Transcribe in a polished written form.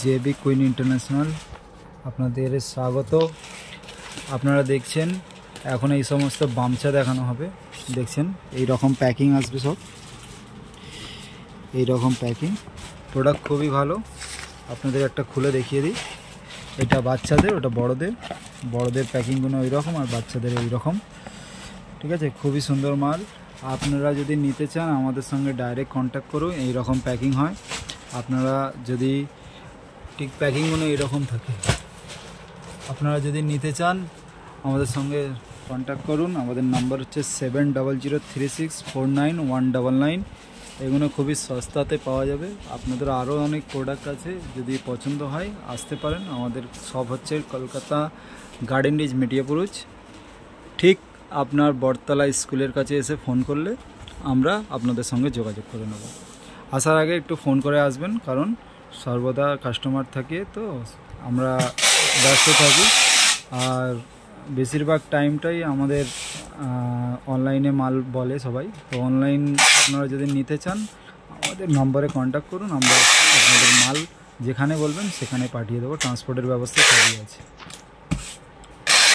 JB queen international আপনাদের স্বাগত। আপনারা দেখছেন এখন এই সমস্ত বামচা দেখানো হবে। দেখছেন এই রকম প্যাকিং আসবে, সব এই রকম প্যাকিং। প্রোডাক্ট খুবই ভালো। আপনাদের একটা খুলে দেখিয়ে দিই। এটা বাচ্চাদের, ওটা বড়দের প্যাকিংগুলো ওই রকম, আর বাচ্চাদের এই রকম। ঠিক আছে, খুবই সুন্দর মাল। আপনারা যদি নিতে চান আমাদের সঙ্গে ডাইরেক্ট কন্ট্যাক্ট করুন। এই রকম প্যাকিং হয়। আপনারা যদি ঠিক প্যাকিংগুলো এরকম থাকে, আপনারা যদি নিতে চান আমাদের সঙ্গে কন্ট্যাক্ট করুন। আমাদের নাম্বার হচ্ছে 7003649199। এগুলো খুবই সস্তাতে পাওয়া যাবে। আপনাদের আরও অনেক প্রোডাক্ট আছে, যদি পছন্দ হয় আসতে পারেন। আমাদের সব হচ্ছে কলকাতা গার্ডেন রিচ মেটিয়াপুরুষ, ঠিক আপনার বটতলা স্কুলের কাছে এসে ফোন করলে আমরা আপনাদের সঙ্গে যোগাযোগ করে নেব। আসার আগে একটু ফোন করে আসবেন, কারণ সর্বদা কাস্টমার থাকে, তো আমরা ব্যস্ত থাকি। আর বেশিরভাগ টাইমটাই আমাদের অনলাইনে মাল বলে সবাই। তো অনলাইন আপনারা যদি নিতে চান আমাদের নম্বরে কন্ট্যাক্ট করুন। আমরা আপনাদের মাল যেখানে বলবেন সেখানে পাঠিয়ে দেবো। ট্রান্সপোর্টের ব্যবস্থা সবই আছে।